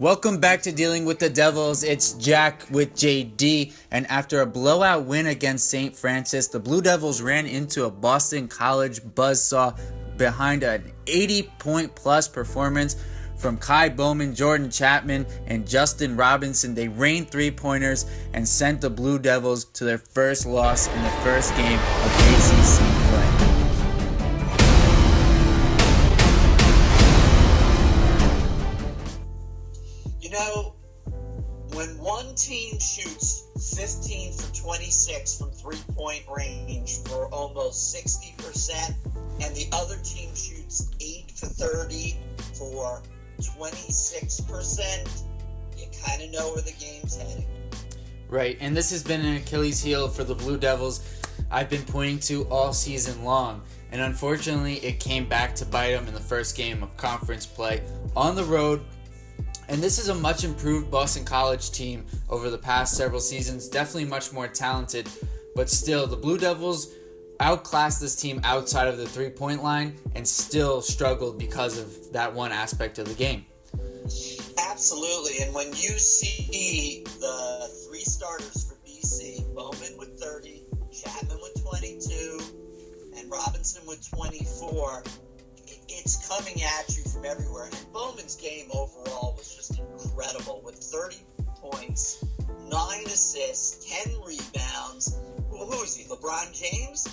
Welcome back to Dealing with the Devils. It's Jack with JD, and after a blowout win against St. Francis, the Blue Devils ran into a Boston College buzzsaw behind an 80-point-plus performance from Kai Bowman, Jordan Chapman, and Justin Robinson. They rained three-pointers and sent the Blue Devils to their first loss in the first game of ACC play. When one team shoots 15 for 26 from three-point range for almost 60%, and the other team shoots 8 for 30 for 26%, you kind of know where the game's heading. Right, and this has been an Achilles heel for the Blue Devils I've been pointing to all season long. And unfortunately, it came back to bite them in the first game of conference play on the road. And this is a much improved Boston College team over the past several seasons, definitely much more talented, but still the Blue Devils outclassed this team outside of the three-point line and still struggled because of that one aspect of the game. Absolutely, and when you see the three starters for BC, Bowman with 30, Chapman with 22, and Robinson with 24, it's coming at you from everywhere. And Bowman's game overall was just incredible with 30 points, 9 assists, 10 rebounds. Who is he, LeBron James?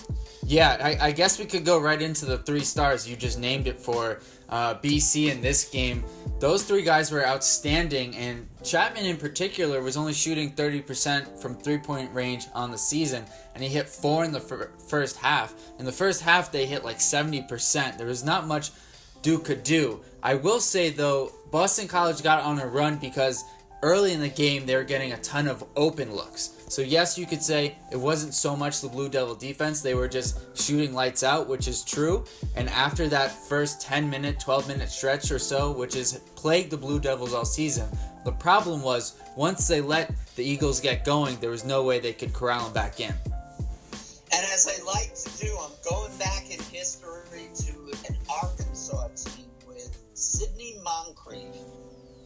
Yeah, I guess we could go right into the three stars. You just named it for BC in this game. Those three guys were outstanding, and Chapman in particular was only shooting 30% from three-point range on the season, and he hit 4 in the first half. In the first half, they hit like 70%. There was not much Duke could do. I will say, though, Boston College got on a run because early in the game, they were getting a ton of open looks. So yes, you could say it wasn't so much the Blue Devil defense. They were just shooting lights out, which is true. And after that first 10-minute, 12-minute stretch or so, which has plagued the Blue Devils all season, the problem was once they let the Eagles get going, there was no way they could corral them back in. And as I like to do, I'm going back in history to an Arkansas team with Sidney Moncrief,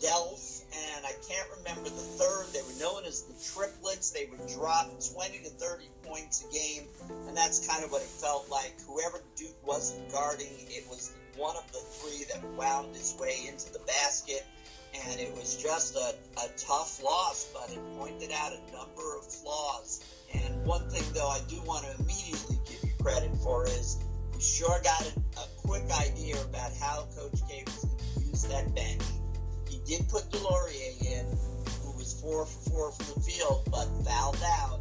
Delph, and I can't remember the third. They were known as the triplets. They would drop 20 to 30 points a game, and that's kind of what it felt like. Whoever Duke wasn't guarding, it was one of the three that wound his way into the basket, and it was just a tough loss, but it pointed out a number of flaws. And one thing, though, I do want to immediately give you credit for is we sure got a quick idea about how Coach K was going to use that bench. He did put Delorier in, who was 4 for 4 from the field, but fouled out,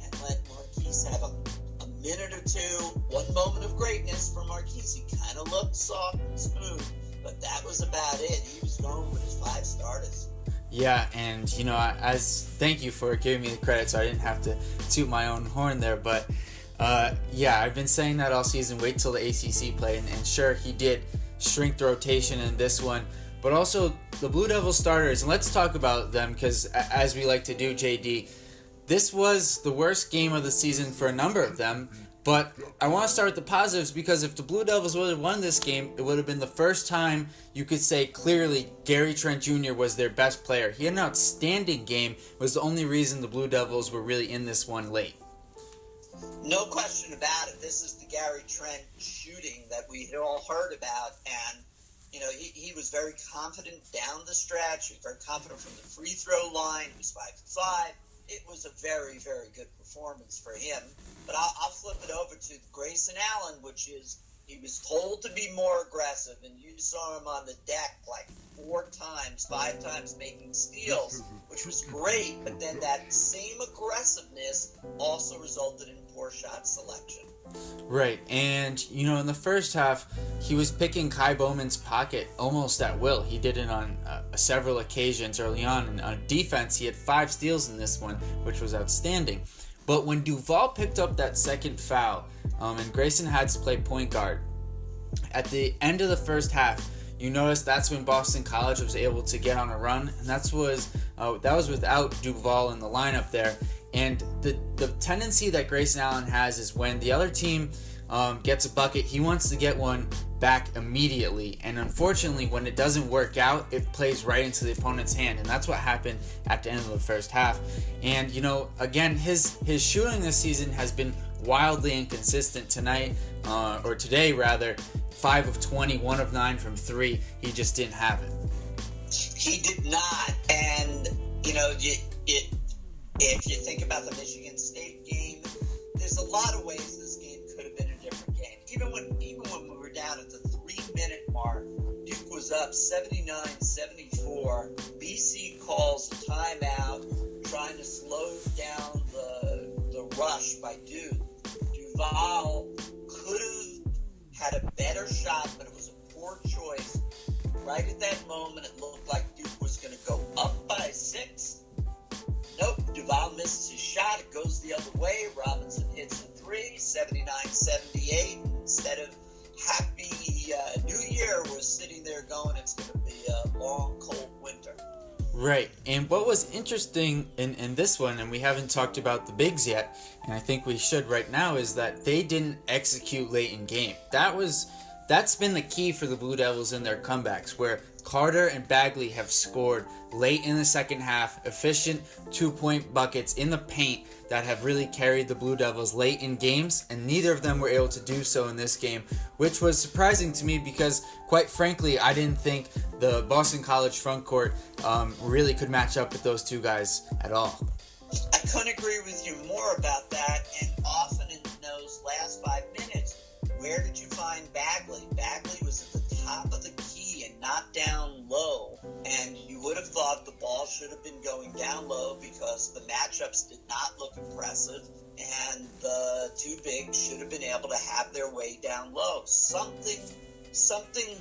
and let Marquise have a minute or two. One moment of greatness for Marquise. He kind of looked soft and smooth, but that was about it. He was going with his 5 starters. Yeah, and thank you for giving me the credit, so I didn't have to toot my own horn there. But yeah, I've been saying that all season. Wait till the ACC play, and sure, he did shrink the rotation in this one. But also the Blue Devil starters, and let's talk about them because, as we like to do, JD, this was the worst game of the season for a number of them. But I want to start with the positives because if the Blue Devils would have won this game, it would have been the first time you could say clearly Gary Trent Jr. was their best player. He had an outstanding game. It was the only reason the Blue Devils were really in this one late. No question about it. This is the Gary Trent shooting that we had all heard about, and he was very confident down the stretch. He was very confident from the free throw line. He was 5 for 5. It was a very, very good performance for him. But I'll flip it over to Grayson Allen, which is he was told to be more aggressive, and you saw him on the deck like 5 times making steals, which was great. But then that same aggressiveness also resulted in poor shot selection. Right, and in the first half, he was picking Kai Bowman's pocket almost at will. He did it on several occasions early on, and on defense, he had 5 steals in this one, which was outstanding. But when Duval picked up that second foul, and Grayson had to play point guard, at the end of the first half, you notice that's when Boston College was able to get on a run, and that was without Duval in the lineup there. And the tendency that Grayson Allen has is when the other team gets a bucket, he wants to get one back immediately, and unfortunately when it doesn't work out, it plays right into the opponent's hand, and that's what happened at the end of the first half. And again, his shooting this season has been wildly inconsistent. Today rather, 5 of 20, 1 of 9 from 3. He just didn't have it. He did not. And if you think about the Michigan State game, there's a lot of ways this game could have been a different game. Even when we were down at the 3-minute mark, Duke was up 79-74. BC calls a timeout, trying to slow down the rush by Duke. Duval could have had a better shot, but it was a poor choice. Right at that moment, it looked like Duke was going to go up by 6. Nope, Duval misses his shot. It goes the other way. Robinson hits a 3, 79-78. Instead of Happy New Year, we're sitting there going, it's going to be a long, cold winter. Right, and what was interesting in this one, and we haven't talked about the bigs yet, and I think we should right now, is that they didn't execute late in game. That's been the key for the Blue Devils in their comebacks, where Carter and Bagley have scored late in the second half, efficient 2-point buckets in the paint that have really carried the Blue Devils late in games, and neither of them were able to do so in this game, which was surprising to me because, quite frankly, I didn't think the Boston College front court really could match up with those two guys at all. I couldn't agree with you more about that, and often in those last 5 minutes, where did you find Bagley? Bagley was at the top of the key and not down low, and you would have thought the ball should have been going down low because the matchups did not look impressive, and the two bigs should have been able to have their way down low. Something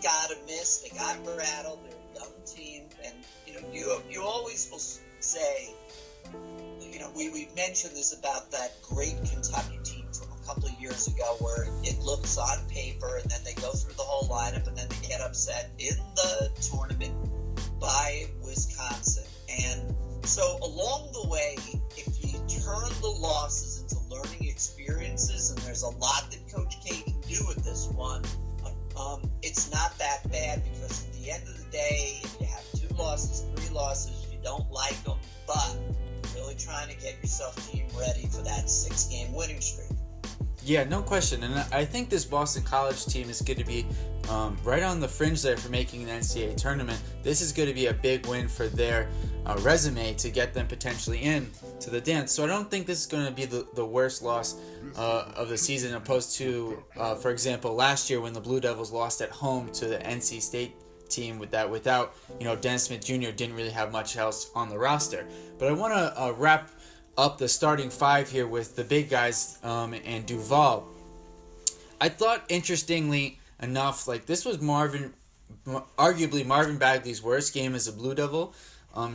got amiss. They got rattled. They're a young team, and you always will say, we mentioned this about that great Kentucky team from a couple of years ago where it looks on paper and then they go through the whole lineup and then they get upset in the tournament by Wisconsin. And so along the way, if you turn the losses into learning experiences, and there's a lot that Coach K can do with this one, it's not that bad, because at the end of the day, if you have 2 losses, 3 losses, you don't like them, but really trying to get yourself team ready for that 6-game winning streak. Yeah, no question. And I think this Boston College team is going to be right on the fringe there for making an NCAA tournament. This is going to be a big win for their resume to get them potentially in to the dance. So I don't think this is going to be the worst loss of the season, opposed to, for example, last year when the Blue Devils lost at home to the NC State team without Dennis Smith Jr. didn't really have much else on the roster. But I want to wrap up the starting 5 here with the big guys and Duval. I thought, interestingly enough, this was arguably Marvin Bagley's worst game as a Blue Devil.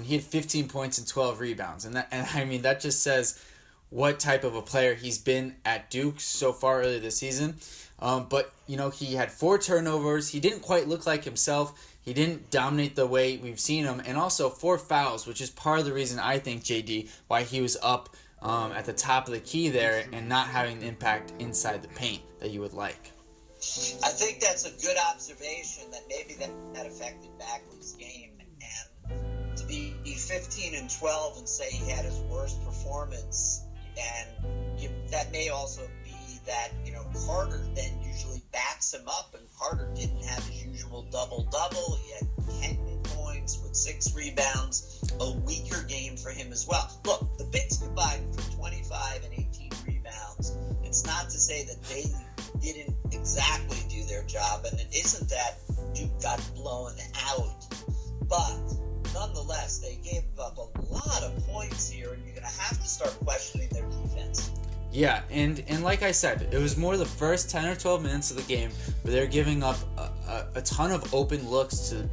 He had 15 points and 12 rebounds, and that just says what type of a player he's been at Duke so far early this season. But he had 4 turnovers. He didn't quite look like himself. He didn't dominate the way we've seen him, and also 4 fouls, which is part of the reason I think, JD, why he was up at the top of the key there and not having the impact inside the paint that you would like. I think that's a good observation, that maybe that affected Bagley's game, and to be 15 and 12 and say he had his worst performance, and that may also be that Carter then usually backs him up, and Carter didn't have his usual double-double. He had 10 points with 6 rebounds, a weaker game for him as well. Look, the bigs combined for 25 and 18 rebounds. It's not to say that they didn't exactly do their job, and it isn't that Duke got blown out, but nonetheless, they gave up a lot of points here, and you're going to have to start questioning their defense. Yeah, and like I said, it was more the first 10 or 12 minutes of the game where they're giving up a ton of open looks to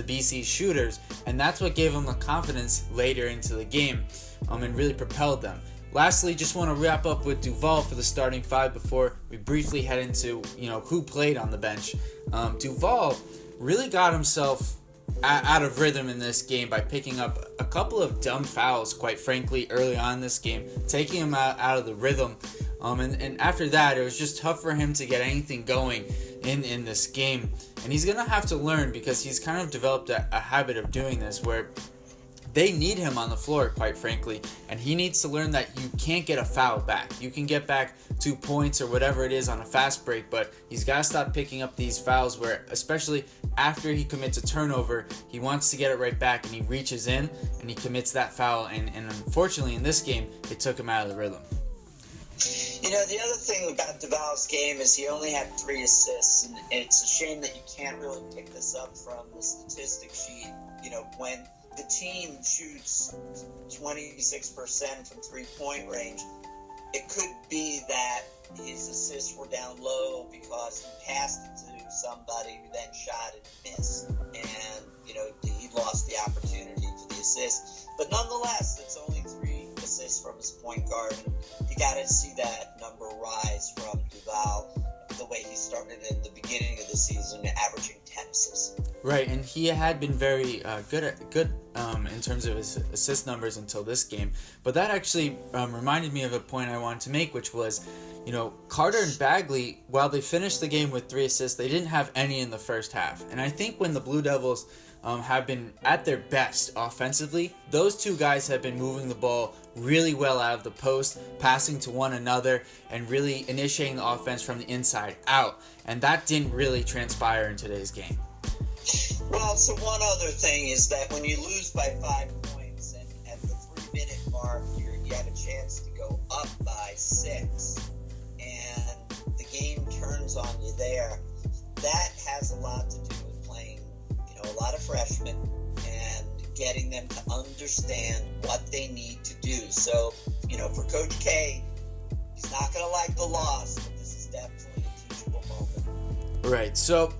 BC shooters, and that's what gave them the confidence later into the game and really propelled them. Lastly, just want to wrap up with Duval for the starting 5 before we briefly head into who played on the bench. Duval really got himself out of rhythm in this game by picking up a couple of dumb fouls, quite frankly, early on in this game, taking him out of the rhythm. And after that, it was just tough for him to get anything going in this game. And he's going to have to learn, because he's kind of developed a habit of doing this where they need him on the floor, quite frankly, and he needs to learn that you can't get a foul back. You can get back 2 points or whatever it is on a fast break, but he's got to stop picking up these fouls where, especially after he commits a turnover, he wants to get it right back, and he reaches in and he commits that foul, and unfortunately in this game, it took him out of the rhythm. You know, the other thing about Duval's game is he only had 3 assists, and it's a shame that you can't really pick this up from the statistic sheet. You know, when the team shoots 26% from three-point range, it could be that his assists were down low because he passed it to somebody who then shot and missed, and, you know, he lost the opportunity for the assist. But nonetheless, it's only 3 assists from his point guard. You got to see that number rise from Duval, the way he started in the beginning of the season, averaging 10 assists. Right, and he had been very good in terms of his assist numbers until this game. But that actually reminded me of a point I wanted to make, which was, you know, Carter and Bagley, while they finished the game with 3 assists, they didn't have any in the first half. And I think when the Blue Devils have been at their best offensively, those 2 guys have been moving the ball really well out of the post, passing to one another, and really initiating the offense from the inside out. And that didn't really transpire in today's game. Well, so one other thing is that when you lose by 5 points, and at the 3-minute mark, you have a chance to go up by 6, and the game turns on you there, that has a lot to do with playing, you know, a lot of freshmen and getting them to understand what they need to do. So, you know, for Coach K, he's not going to like the loss, but this is definitely a teachable moment. Right, so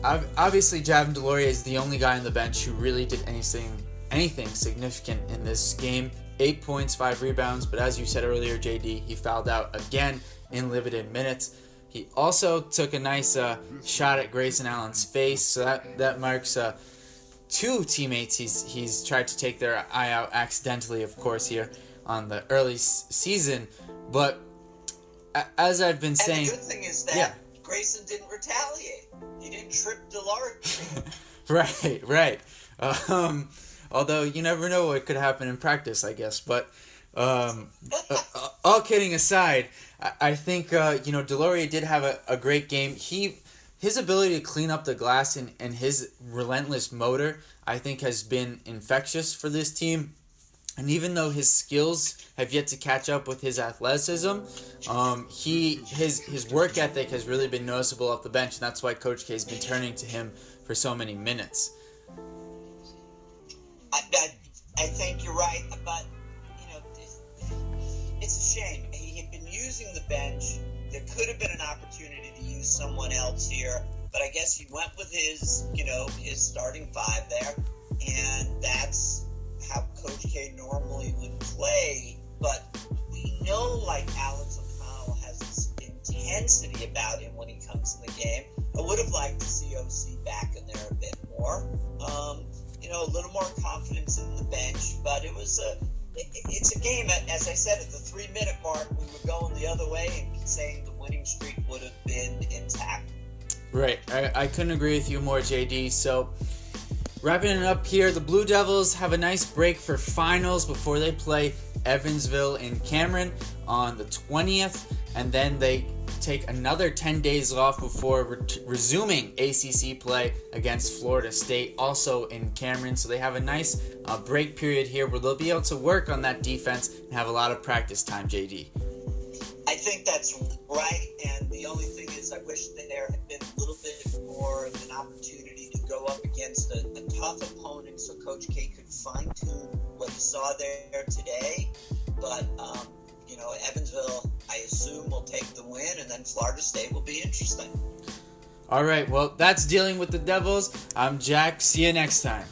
obviously Javin DeLaurier is the only guy on the bench who really did anything significant in this game. 8 points, 5 rebounds, but as you said earlier, JD, he fouled out again in limited minutes. He also took a nice shot at Grayson Allen's face, so that marks 2 teammates he's tried to take their eye out accidentally, of course, here on the early season. But as I've been saying, and the good thing is that Grayson didn't retaliate. He didn't trip DeLaurier. Right. Although you never know what could happen in practice, I guess. But all kidding aside, I think DeLaurier did have a great game. His ability to clean up the glass and his relentless motor, I think, has been infectious for this team. And even though his skills have yet to catch up with his athleticism, his work ethic has really been noticeable off the bench, and that's why Coach K has been turning to him for so many minutes. I think you're right, but you know, it's a shame. He had been using the bench. There could have been an opportunity to use someone else here, but I guess he went with his starting 5 there, and that's how Coach K normally would play. But we know, like, Alex O'Connell has this intensity about him when he comes in the game. I would have liked to see OC back in there a bit more. A little more confidence in the bench, but it's a game, as I said, at the 3-minute mark, we were going the other way and saying the winning streak would have been intact. Right. I couldn't agree with you more, JD. So, wrapping it up here, the Blue Devils have a nice break for finals before they play Evansville in Cameron on the 20th, and then they take another 10 days off before resuming ACC play against Florida State, also in Cameron. So they have a nice break period here where they'll be able to work on that defense and have a lot of practice time, JD. I think that's right, and the only thing is I wish that there had been a little bit more of an opportunity to go up against a tough opponent so Coach K could fine-tune what he saw there today. But, Evansville, I assume, will take the win, and then Florida State will be interesting. All right, well, that's Dealing with the Devils. I'm Jack. See you next time.